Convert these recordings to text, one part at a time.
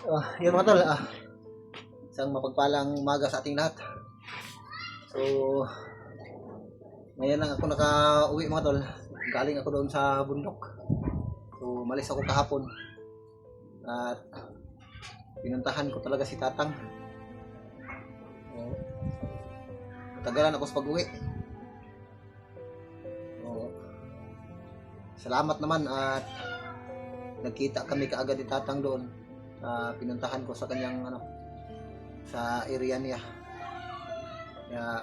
Yun mga tol, isang mapagpalang umaga sa ating lahat. So, ngayon lang ako naka-uwi mga tol. Galing ako doon sa bundok. So, malis ako kahapon. At pinuntahan ko talaga si Tatang. So, natagalan ako sa pag-uwi. So, salamat naman at nagkita kami kaagad ni Tatang doon. Pinuntahan ko sa kanyang sa area niya. Kaya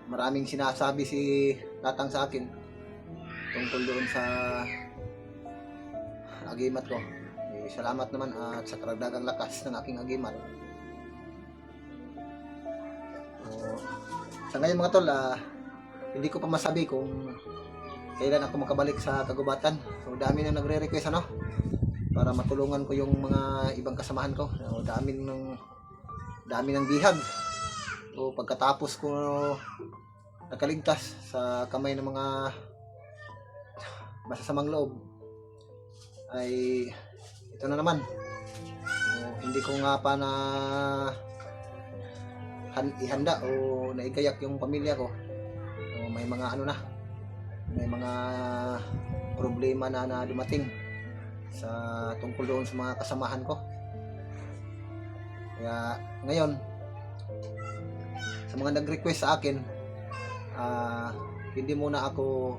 maraming sinasabi si Tatang sa akin tungkol doon sa agimat ko. Salamat naman at sa karagdagang lakas ng aking agimat. Sa ngayon mga tol, hindi ko pa masabi kung kailan ako makabalik sa kagubatan. So dami na nagre-request para matulungan ko yung mga ibang kasamahan ko. Dami ng bihag. So pagkatapos ko nakaligtas sa kamay ng mga masasamang loob, ay ito na naman. Hindi ko nga pa na ihanda o naigayak yung pamilya ko. May mga may mga problema na dumating sa tungkol doon sa mga kasamahan ko. Kaya ngayon, sa mga nag-request sa akin, hindi muna ako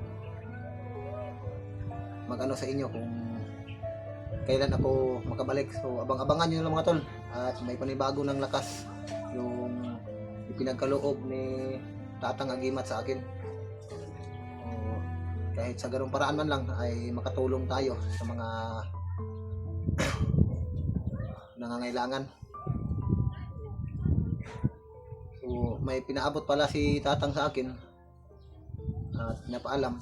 mag-ano sa inyo kung kailan ako makabalik. So abang-abangan nyo lang mga tol, at may panibago ng lakas yung ipinagkaloob ni Tatang Agimat sa akin. Kahit sa ganung paraan man lang ay makatulong tayo sa mga nangangailangan. So may pinaabot pala si Tatang sa akin at napaalam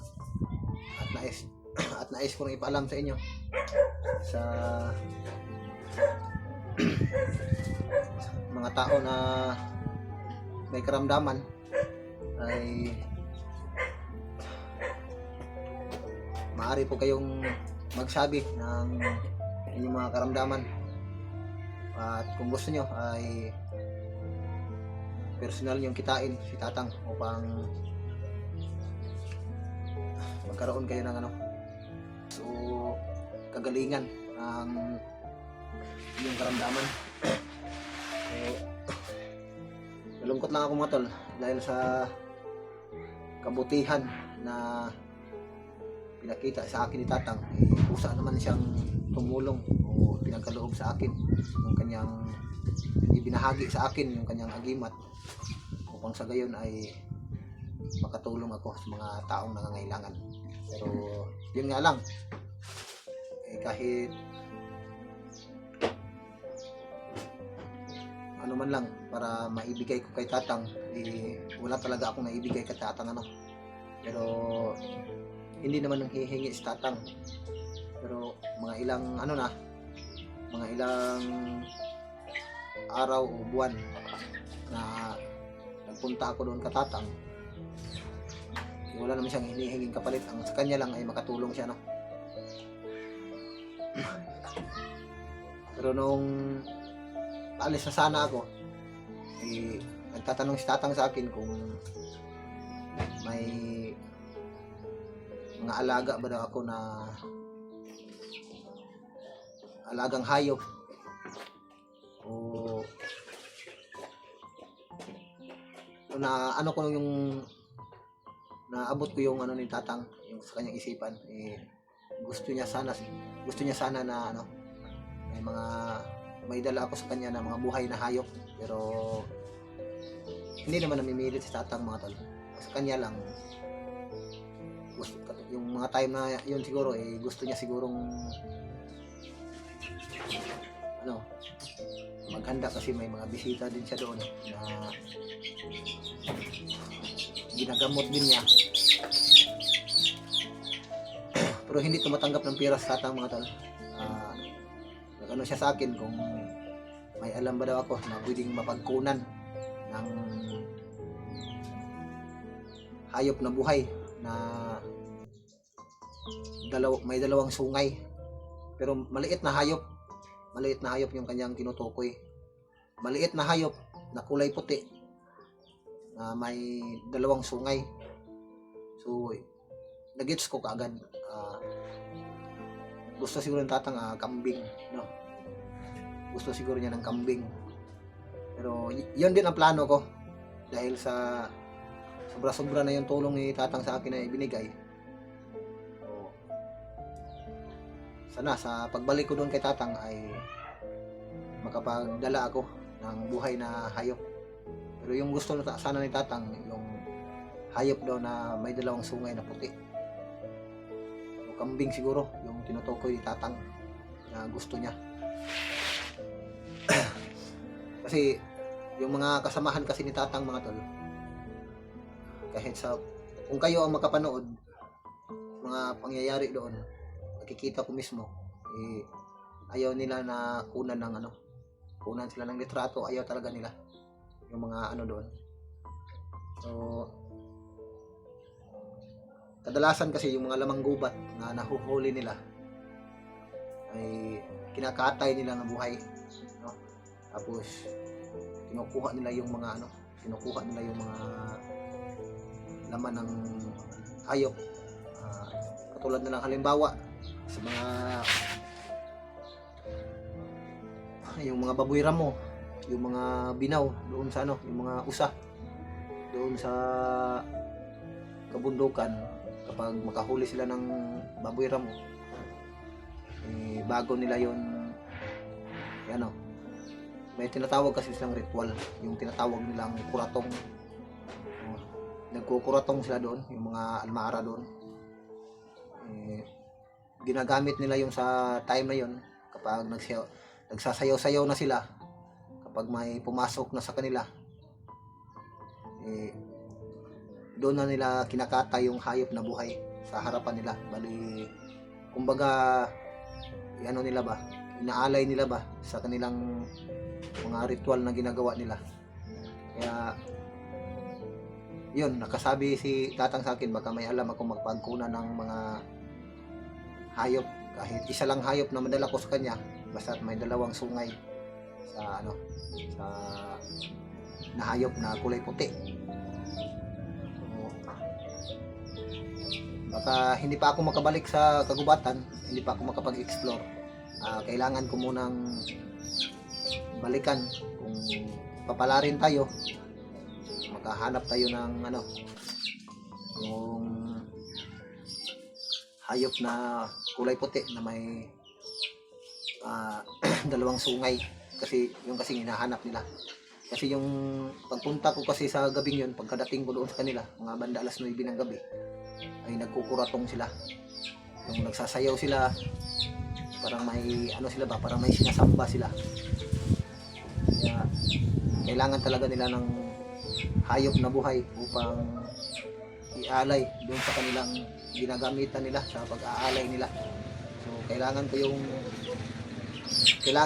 at nais ko rin ipaalam sa inyo sa mga tao na may karamdaman ay maaari po kayong magsabi ng inyong mga karamdaman, at kung gusto nyo ay personal yung kitain si Tatang upang magkaroon kayo ng so kagalingan ng inyong karamdaman. Nalungkot lang ako mga tol dahil sa kabutihan na pinakita sa akin ni Tatang. Kusa naman siyang tumulong o pinagkaloob sa akin yung kanyang ibinahagi sa akin, yung kanyang agimat, upang sa gayon ay makatulong ako sa mga taong nangangailangan. Pero yun nga lang, kahit ano man lang para maibigay ko kay Tatang, wala talaga akong naibigay kay Tatang pero hindi naman nang hihingi si Tatang. Pero mga ilang mga ilang araw o buwan na nagpunta ako doon kay Tatang, wala naman siyang hinihinging kapalit. Ang sa kanya lang ay makatulong siya Pero nung alis na sana ako, nagtatanong si Tatang sa akin kung may mga alaga ba daw ako na alagang hayop o na ko yung naabot ko yung ni Tatang, yung sa kanyang isipan. Gusto niya sana na may dala ako sa kanya na mga buhay na hayop, pero hindi naman namimilit si Tatang mga tol. Sa kanya lang, yung mga time na yun siguro gusto niya sigurong maghanda kasi may mga bisita din siya doon na ginagamot din niya. Pero hindi tumatanggap ng pera sa Tatang mga tol. Siya sa akin kung may alam ba daw ako na pwedeng mapagkunan ng hayop na buhay na may dalawang sungay, pero maliit na hayop. maliit na hayop yung kanyang tinutukoy. Maliit na hayop na kulay puti na may dalawang sungay. So nagets ko kaagad, gusto siguro ng tatang kambing, no? Gusto siguro niya ng kambing. Pero yun din ang plano ko, dahil sa sobra-sobra na yung tulong ni tatang sa akin na ibinigay. So, sana sa pagbalik ko doon kay tatang ay makapagdala ako ng buhay na hayop. Pero yung gusto sana ni tatang, yung hayop daw na may dalawang sungay na puti. O kambing siguro yung tinutukoy ni tatang na gusto niya. Kasi yung mga kasamahan kasi ni tatang, mga tol, kahit sa, kung kayo ang makapanood mga pangyayari doon, nakikita ko mismo, ayaw nila na kunan sila ng litrato. Ayaw talaga nila yung mga doon. So kadalasan kasi yung mga lamang gubat na nahuhuli nila ay kinakatay nila ng buhay, no? Tapos kinukuha nila yung mga laman ng hayop. Katulad na lang halimbawa sa mga yung mga baboy ramo, yung mga binaw doon sa yung mga usa doon sa kabundukan. Kapag makahuli sila ng baboy ramo, bago nila yon may tinatawag kasi silang ritual, yung tinatawag nilang kuratong. Nagkukuratong sila doon, yung mga almara doon. Ginagamit nila yung sa time na yon kapag nagsasayaw-sayaw na sila, kapag may pumasok na sa kanila, doon na nila kinakata yung hayop na buhay sa harapan nila. Bali, kumbaga nila ba, inaalay nila ba sa kanilang mga ritual na ginagawa nila. Kaya yun, nakasabi si tatang sa akin, baka may alam ako magpagkuna ng mga hayop, kahit isa lang hayop na madala ko sa kanya, basta may dalawang sungay sa sa na hayop na kulay puti. So, baka hindi pa ako makabalik sa kagubatan, hindi pa ako makapag-explore. Kailangan ko munang balikan. Kung papalarin tayo, makahanap tayo ng yung hayop na kulay puti na may dalawang sungay, kasi yung hinahanap nila. Kasi yung pagpunta ko kasi sa gabing yun, pagkadating ko doon sa kanila, mga banda alas 9 ng gabi, ay nagkukuratong sila. Yung nagsasayaw sila, parang may parang may sinasamba sila. Kaya kailangan talaga nila ng hayop na buhay upang ialay doon sa kanilang ginagamitan nila sa pag-aalay nila. So kailangan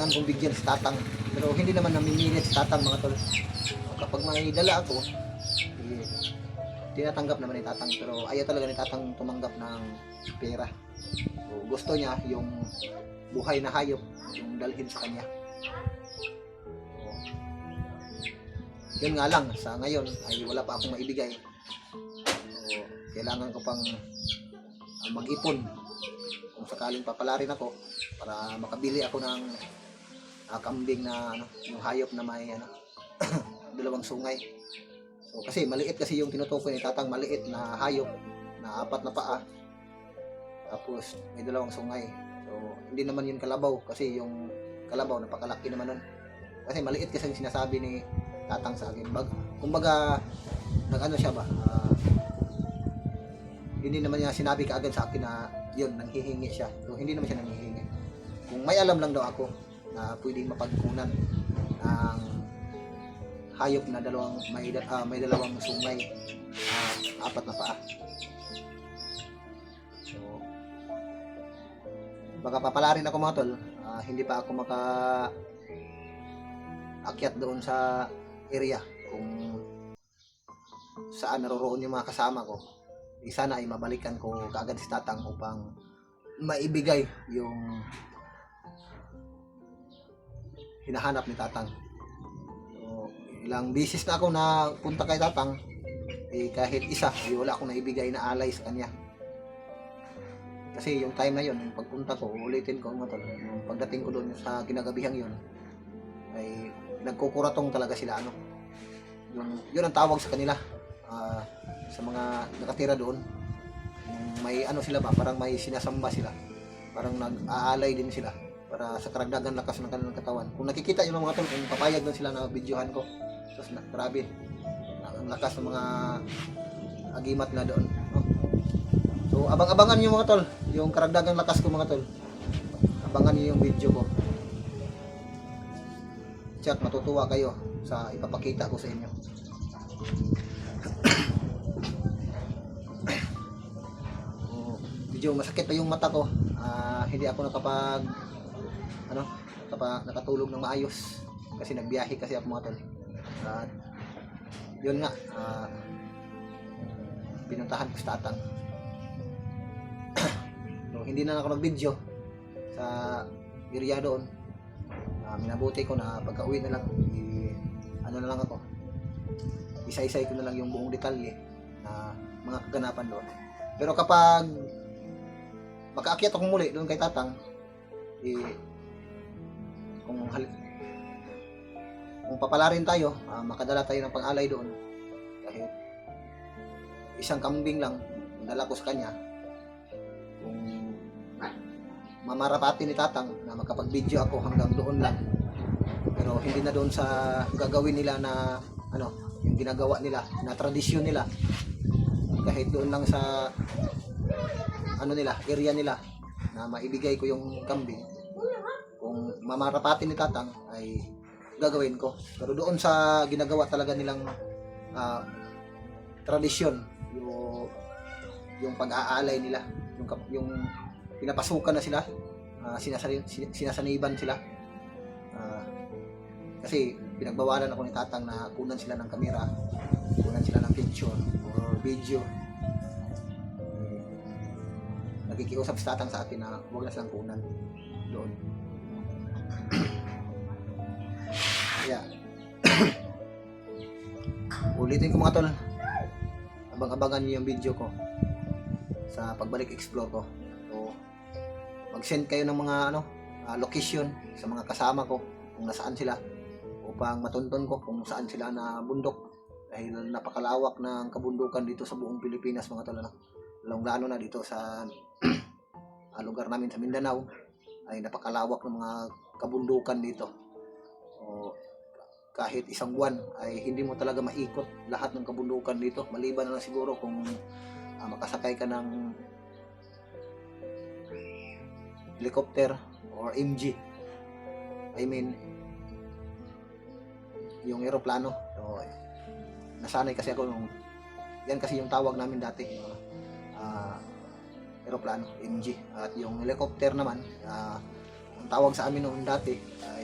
kong bigyan si tatang, pero hindi naman namimilit si tatang, mga tol. Kapag may dala ako, tinatanggap naman ni tatang, pero ayaw talaga ni tatang tumanggap ng pera. So gusto niya yung buhay na hayop yung dalhin sa kanya. Yun nga lang, sa ngayon ay wala pa akong maibigay. So, kailangan ko pang mag-ipon kung sakaling papalarin ako, para makabili ako ng kambing na yung hayop na may dalawang sungay. So, kasi maliit kasi yung tinutukoy ni tatang, maliit na hayop na 4 na paa, tapos may dalawang sungay. So hindi naman yun kalabaw, kasi yung kalabaw napakalaki naman nun. Kasi maliit kasi yung sinasabi ni tatang sa akin. Kumbaga siya ba, hindi naman niya sinabi kaagad sa akin na yun, nanghihingi siya. So hindi naman siya nanghihingi. Kung may alam lang daw ako na pwedeng mapagkunan ng hayop na may dalawang sungay, 4 na paa. So baka papalarin ako, mga tol. Hindi pa ako akyat doon sa area kung saan naroroon yung mga kasama ko. Sana ay mabalikan ko kaagad si tatang upang maibigay yung hinahanap ni Tatang. So, ilang bisis na ako na punta kay Tatang, kahit isa, wala akong naibigay na alay sa kanya. Kasi yung time na yun, yung pagpunta ko, ulitin ko mga tol, yung pagdating ko doon sa kinagabihang yun, ay nagkukuratong talaga sila. Yun ang tawag sa kanila, sa mga nakatira doon. May sila ba, parang may sinasamba sila, parang nag-aalay din sila para sa karagdagan lakas ng kanilang katawan. Kung nakikita yung mga tol, kung papayag na sila na videohan ko, tapos grabe ang lakas ng mga agimat na doon. So abang-abangan nyo mga tol, yung karagdagang lakas ko mga tol. Abangan nyo yung video ko. Chat, matutuwa kayo sa ipapakita ko sa inyo. Medyo masakit pa yung mata ko. Hindi ako nakatulog ng maayos kasi nagbiyahe kasi ako mga tol. At yun nga, pinuntahan ko sa Tatang. So, hindi na ako nag-video sa area doon. Minabuti ko na pagka-uwi na lang, na lang ako, isa-isay ko na lang yung buong detalye na mga kaganapan doon. Pero kapag makaakyat ako muli doon kay Tatang, kung papalarin tayo, makadala tayo ng pang-alay doon, kahit isang kambing lang dala ko sa kanya, kung mamarapati ni Tatang na makapag-video ako hanggang doon lang, pero hindi na doon sa gagawin nila na yung ginagawa nila na tradisyon nila, kahit doon lang sa area nila na maibigay ko yung kambing. Kung mamarapati ni Tatang ay gagawin ko, pero doon sa ginagawa talaga nilang tradisyon, yung pag-aalay nila, yung pinapasukan na sila, sinasaniban sila, kasi pinagbawalan ako ni Tatang na kunan sila ng kamera, kunan sila ng picture or video. Nakikiusap si Tatang sa akin na huwag na silang kunan doon. Kaya ulitin ko mga tol, abang-abangan niyo yung video ko sa pagbalik explore ko. So mag-send kayo ng mga location sa mga kasama ko kung nasaan sila, upang matunton ko kung saan sila na bundok, dahil napakalawak ng kabundukan dito sa buong Pilipinas mga tol. Lalong-lalo na dito sa lugar namin sa Mindanao ay napakalawak ng mga kabundukan dito. O, kahit isang buwan ay hindi mo talaga maikot lahat ng kabundukan dito, maliban na lang siguro kung makasakay ka ng helicopter or MG, I mean yung eroplano. So, nasanay kasi ako yan kasi yung tawag namin dati, eroplano, MG. At yung helicopter naman, ang tawag sa amin noon dati ay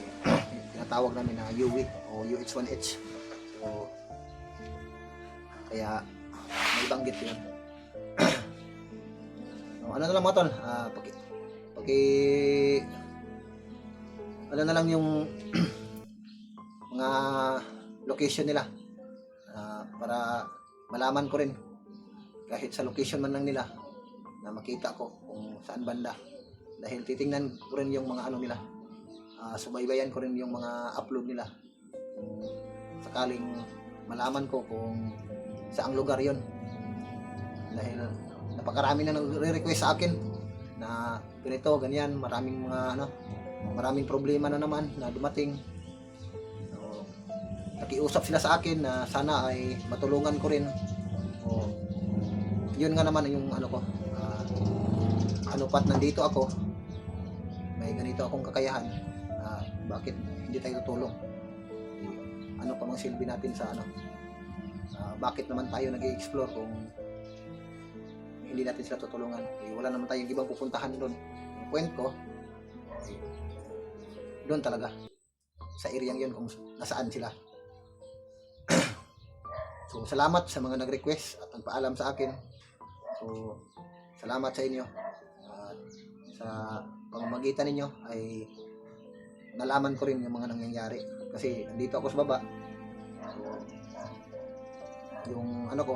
tinatawag namin na UH o UH-1H. So kaya may banggit yun. So, na lang mga tol, na lang yung mga location nila, para malaman ko rin, kahit sa location man lang nila, na makita ko kung saan banda, dahil titingnan ko rin yung mga nila, subaybayan ko rin yung mga upload nila, kung sakaling malaman ko kung saang lugar yon, dahil napakarami na nagre-request sa akin na ganito, ganyan, maraming problema na naman na dumating. So, nakiusap sila sa akin na sana ay matulungan ko rin. O, yun nga naman yung ko, pat nandito ako, may ganito akong kakayahan, bakit hindi tayo tutulong? Ano pa mang silbi natin sa bakit naman tayo nag-i-explore kung hindi natin sila tutulungan? Wala naman tayong ibang pupuntahan doon. Yung point ko, doon talaga sa area yun kung nasaan sila. So salamat sa mga nag-request at nagpaalam sa akin. So salamat sa inyo. Sa pamamagitan ninyo ay nalaman ko rin yung mga nangyayari. Kasi andito ako sa baba. Yung ano ko,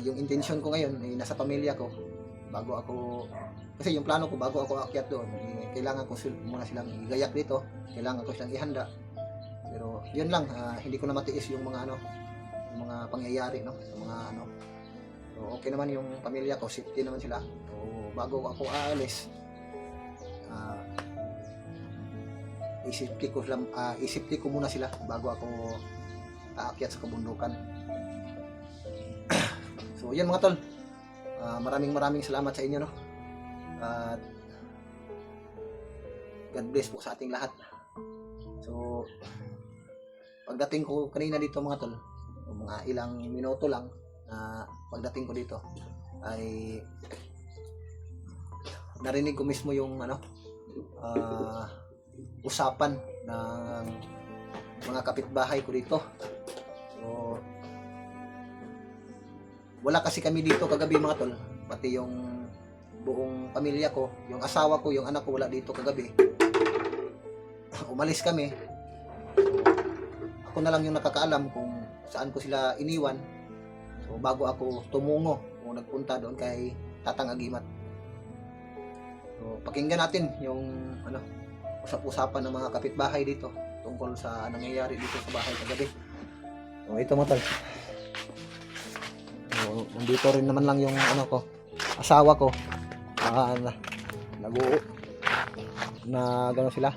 yung intention ko ngayon ay nasa pamilya ko. Bago ako, kasi yung plano ko bago ako aakyat doon, kailangan ko muna silang igayak dito. Kailangan ko silang ihanda. Pero yun lang, hindi ko na matiis yung mga ano, yung mga pangyayari, no? Yung mga ano. So, okay naman yung pamilya ko, safety naman sila. So, bago ako aalis, isipti ko muna sila bago ako aakyat sa kabundukan. So, yan mga tol. Maraming salamat sa inyo, no? At God bless po sa ating lahat. So, pagdating ko kanina dito mga tol, mga ilang minuto lang na pagdating ko dito ay narinig ko mismo yung ano, usapan ng mga kapitbahay ko dito. So, wala kasi kami dito kagabi mga tol, pati yung buong pamilya ko, yung asawa ko, yung anak ko wala dito kagabi. Umalis kami. Ako na lang yung nakakaalam kung saan ko sila iniwan. So, bago ako tumungo o nagpunta doon kay Tatang Agimat. So, pakinggan natin yung ano, usap-usapan ng mga kapitbahay dito tungkol sa nangyayari dito sa bahay kagabi. So, ito mga tol. So, nandito rin naman lang yung ano ko, asawa ko. Na gano'n sila.